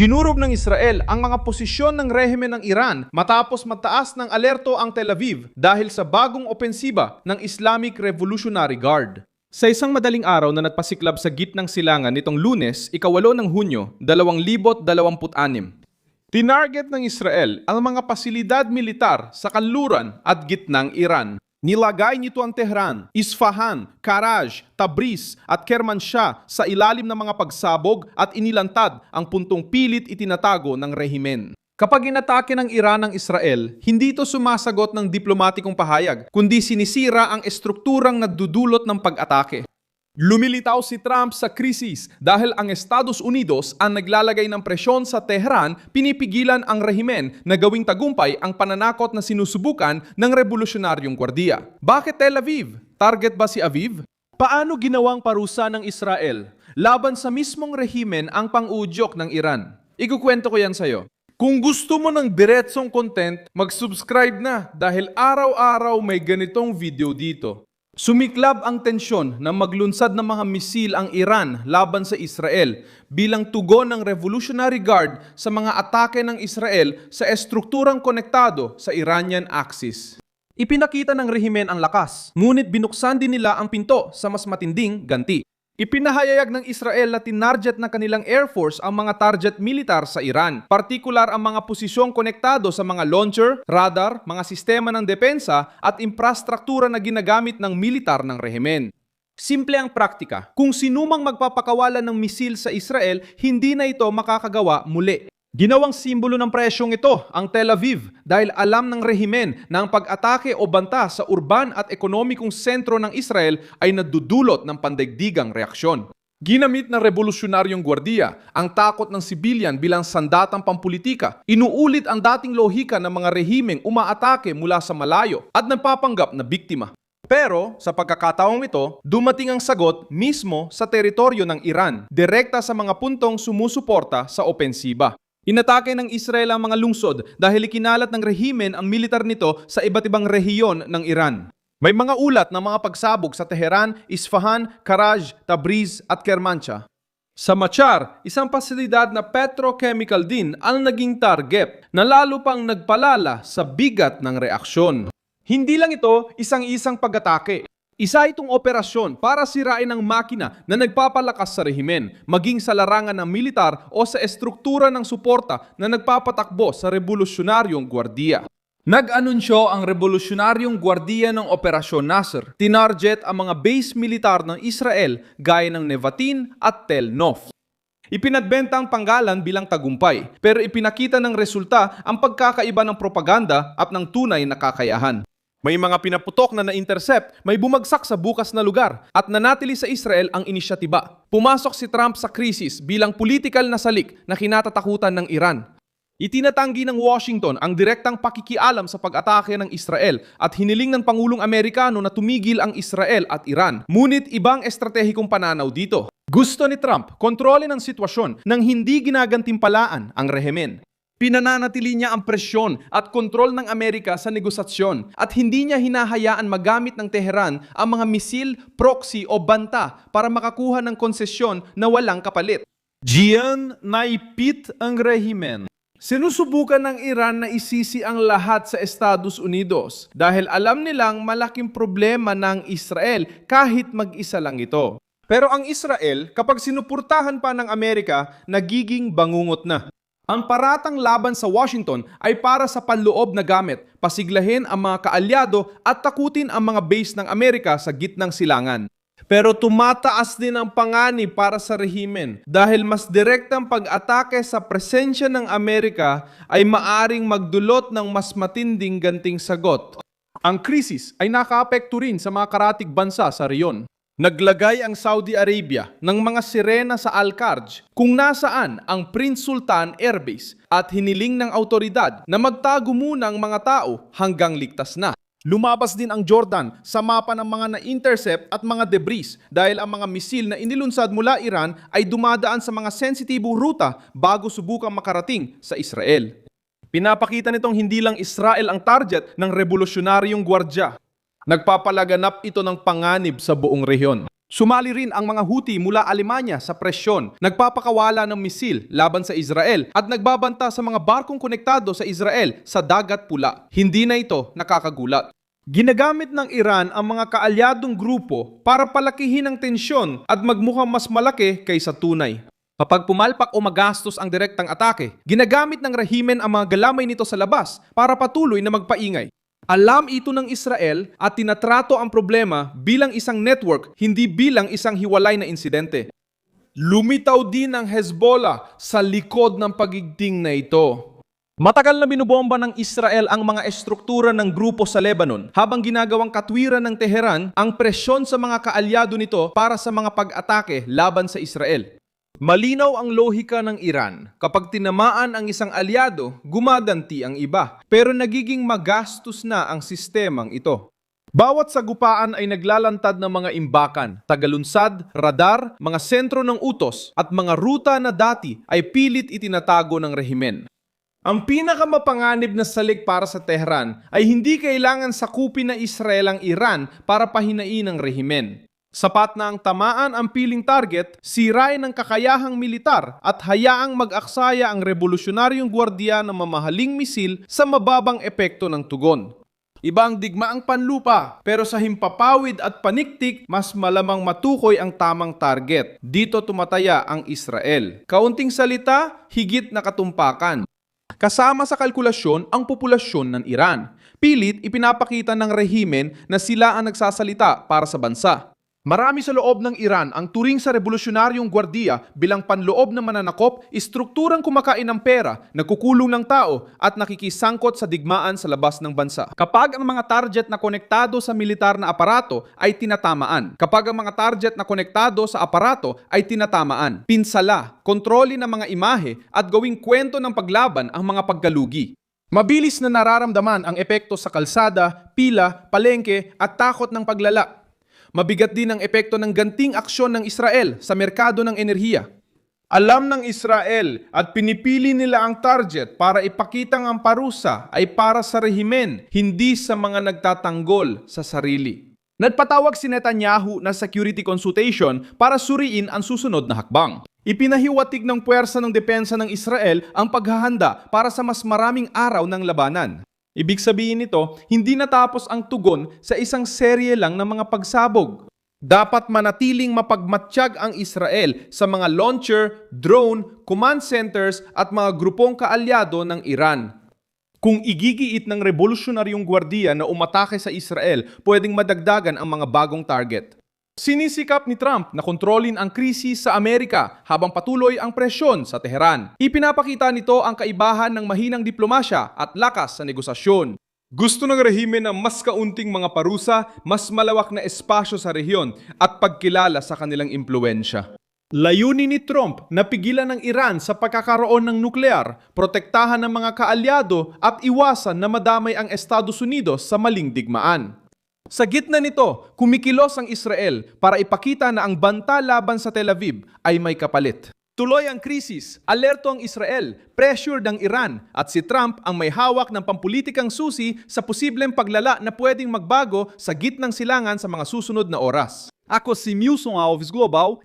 Ginurob ng Israel ang mga posisyon ng rehimen ng Iran matapos mataas ng alerto ang Tel Aviv dahil sa bagong opensiba ng Islamic Revolutionary Guard. Sa isang madaling araw na nagpasiklab sa gitnang silangan nitong Lunes, 8 ng Hunyo, 2026, tinarget ng Israel ang mga pasilidad militar sa kanluran at gitnang Iran. Nilagay nito ang Tehran, Isfahan, Karaj, Tabriz at Kermanshah sa ilalim ng mga pagsabog at inilantad ang puntong pilit itinatago ng rehimen. Kapag inatake ng Iran ang Israel, hindi ito sumasagot ng diplomatikong pahayag, kundi sinisira ang estrukturang nagdudulot ng pag-atake. Lumilitaw si Trump sa krisis dahil ang Estados Unidos ang naglalagay ng presyon sa Tehran, pinipigilan ang rehimen na gawing tagumpay ang pananakot na sinusubukan ng Revolusyonaryong Gwardiya. Bakit Tel Aviv? Target ba si Aviv? Paano ginawang parusa ng Israel laban sa mismong rehimen ang pang-udyok ng Iran? Ikukwento ko yan sa'yo. Kung gusto mo ng diretsong content, mag-subscribe na dahil araw-araw may ganitong video dito. Sumiklab ang tensyon na maglunsad ng mga misil ang Iran laban sa Israel bilang tugon ng Revolutionary Guard sa mga atake ng Israel sa estrukturang konektado sa Iranian Axis. Ipinakita ng rehimen ang lakas, ngunit binuksan din nila ang pinto sa mas matinding ganti. Ipinahayag ng Israel na tinarget ng kanilang Air Force ang mga target militar sa Iran, partikular ang mga posisyong konektado sa mga launcher, radar, mga sistema ng depensa at infrastruktura na ginagamit ng militar ng rehimen. Simple ang praktika. Kung sinumang magpapakawalan ng misil sa Israel, hindi na ito makakagawa muli. Ginawang simbolo ng presyong ito ang Tel Aviv dahil alam ng rehimen na ang pag-atake o banta sa urban at ekonomikong sentro ng Israel ay nadudulot ng pandaigdigang reaksyon. Ginamit ng Revolusyonaryong Gwardiya ang takot ng sibilyan bilang sandatang pampulitika. Inuulit ang dating lohika ng mga rehimeng umaatake mula sa malayo at nagpapanggap na biktima. Pero sa pagkakataong ito, dumating ang sagot mismo sa teritoryo ng Iran, direkta sa mga puntong sumusuporta sa opensiba. Inatake ng Israel ang mga lungsod dahil ikinalat ng rehimen ang militar nito sa iba't ibang rehiyon ng Iran. May mga ulat ng mga pagsabog sa Tehran, Isfahan, Karaj, Tabriz at Kermanshah. Sa Machar, isang pasilidad na petrochemical din ang naging target na lalo pang nagpalala sa bigat ng reaksyon. Hindi lang ito isang-isang pag-atake. Isa itong operasyon para sirain ang makina na nagpapalakas sa rehimen, maging sa larangan ng militar o sa estruktura ng suporta na nagpapatakbo sa Revolusyonaryong Gwardiya. Nag-anunsyo ang Revolusyonaryong Gwardiya ng Operasyon Nasr. Tinarget ang mga base militar ng Israel gaya ng Nevatin at Tel Nof. Ipinadbenta ang panggalan bilang tagumpay, pero ipinakita ng resulta ang pagkakaiba ng propaganda at ng tunay na kakayahan. May mga pinaputok na na-intercept, may bumagsak sa bukas na lugar at nanatili sa Israel ang inisyatiba. Pumasok si Trump sa krisis bilang politikal na salik na kinatatakutan ng Iran. Itinatanggi ng Washington ang direktang pakikialam sa pag-atake ng Israel at hiniling ng Pangulong Amerikano na tumigil ang Israel at Iran. Ngunit ibang estratehikong pananaw dito. Gusto ni Trump kontrolin ang sitwasyon nang hindi ginagantimpalaan ang rehimen. Pinananatili niya ang presyon at kontrol ng Amerika sa negosasyon at hindi niya hinahayaan magamit ng Tehran ang mga misil, proxy o banta para makakuha ng konsesyon na walang kapalit. Diyan naipit ang rehimen. Sinusubukan ng Iran na isisi ang lahat sa Estados Unidos dahil alam nilang malaking problema ng Israel kahit mag-isa lang ito. Pero ang Israel, kapag sinupurtahan pa ng Amerika, nagiging bangungot na. Ang paratang laban sa Washington ay para sa panloob na gamit, pasiglahin ang mga kaalyado at takutin ang mga base ng Amerika sa gitnang silangan. Pero tumataas din ang panganib para sa rehimen dahil mas direktang pag-atake sa presensya ng Amerika ay maaring magdulot ng mas matinding ganting sagot. Ang krisis ay nakaapekto rin sa mga karatig bansa sa reyon. Naglagay ang Saudi Arabia ng mga sirena sa Al-Kharj kung nasaan ang Prince Sultan Air Base at hiniling ng autoridad na magtago muna ang mga tao hanggang ligtas na. Lumabas din ang Jordan sa mapa ng mga na-intercept at mga debris dahil ang mga misil na inilunsad mula Iran ay dumadaan sa mga sensitibong ruta bago subukang makarating sa Israel. Pinapakita nitong hindi lang Israel ang target ng Revolusyonaryong Gwardiya. Nagpapalaganap ito ng panganib sa buong rehiyon. Sumali rin ang mga Houthi mula Alemanya sa presyon, nagpapakawala ng misil laban sa Israel at nagbabanta sa mga barkong konektado sa Israel sa Dagat Pula. Hindi na ito nakakagulat. Ginagamit ng Iran ang mga kaalyadong grupo para palakihin ang tensyon at magmukhang mas malaki kaysa tunay. Kapag pumalpak o magastos ang direktang atake, ginagamit ng rehimen ang mga galamay nito sa labas para patuloy na magpaingay. Alam ito ng Israel at tinatrato ang problema bilang isang network, hindi bilang isang hiwalay na insidente. Lumitaw din ang Hezbollah sa likod ng pagigting na ito. Matagal na binubomba ng Israel ang mga estruktura ng grupo sa Lebanon habang ginagawang katwiran ng Tehran ang presyon sa mga kaalyado nito para sa mga pag-atake laban sa Israel. Malinaw ang lohika ng Iran. Kapag tinamaan ang isang alyado, gumaganti ang iba. Pero nagiging magastos na ang sistemang ito. Bawat sagupaan ay naglalantad ng mga imbakan, tagalunsad, radar, mga sentro ng utos at mga ruta na dati ay pilit itinatago ng rehimen. Ang pinakamapanganib na salik para sa Tehran ay hindi kailangan sakupin na Israel ang Iran para pahinain ang rehimen. Sapat na ang tamaan ang piling target, sirain ang kakayahang militar at hayaang mag-aksaya ang revolusyonaryong gwardiya ng mamahaling misil sa mababang epekto ng tugon. Iba ang digmaang panlupa, pero sa himpapawid at paniktik, mas malamang matukoy ang tamang target. Dito tumataya ang Israel. Kaunting salita, higit na katumpakan. Kasama sa kalkulasyon ang populasyon ng Iran. Pilit ipinapakita ng rehimen na sila ang nagsasalita para sa bansa. Marami sa loob ng Iran ang turing sa revolusyonaryong gwardiya bilang panloob ng mananakop, istrukturang kumakain ng pera, nagkukulong ng tao at nakikisangkot sa digmaan sa labas ng bansa. Kapag ang mga target na konektado sa militar na aparato ay tinatamaan. Kapag ang mga target na konektado sa aparato ay tinatamaan. Pinsala, kontrolin ng mga imahe at gawing kwento ng paglaban ang mga paggalugi. Mabilis na nararamdaman ang epekto sa kalsada, pila, palengke at takot ng paglala. Mabigat din ang epekto ng ganting aksyon ng Israel sa merkado ng enerhiya. Alam ng Israel at pinipili nila ang target para ipakitang ang parusa ay para sa rehimen, hindi sa mga nagtatanggol sa sarili. Nagpatawag si Netanyahu na security consultation para suriin ang susunod na hakbang. Ipinahiwatig ng puwersa ng depensa ng Israel ang paghahanda para sa mas maraming araw ng labanan. Ibig sabihin nito, hindi natapos ang tugon sa isang serye lang ng mga pagsabog. Dapat manatiling mapagmatsyag ang Israel sa mga launcher, drone, command centers at mga grupong kaalyado ng Iran. Kung igigiit ng revolusyonaryong gwardiya na umatake sa Israel, pwedeng madagdagan ang mga bagong target. Sinisikap ni Trump na kontrolin ang krisis sa Amerika habang patuloy ang presyon sa Tehran. Ipinapakita nito ang kaibahan ng mahinang diplomasya at lakas sa negosasyon. Gusto ng rehimen ng mas kaunting mga parusa, mas malawak na espasyo sa rehiyon at pagkilala sa kanilang impluensya. Layunin ni Trump na pigilan ng Iran sa pagkakaroon ng nuklear, protektahan ng mga kaalyado at iwasan na madamay ang Estados Unidos sa maling digmaan. Sa gitna nito, kumikilos ang Israel para ipakita na ang banta laban sa Tel Aviv ay may kapalit. Tuloy ang krisis, alerto ang Israel, pressure ng Iran at si Trump ang may hawak ng pampulitikang susi sa posibleng paglala na pwedeng magbago sa gitnang silangan sa mga susunod na oras. Ako si Milson Alves Global,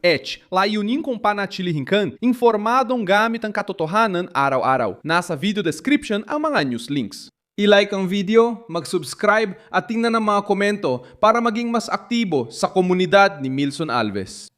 layunin kong panatilihin informadong gamit ang katotohanan araw-araw. Nasa video description ang mga news links. I-like ang video, mag-subscribe at tingnan ang mga komento para maging mas aktibo sa komunidad ni Milson Alves.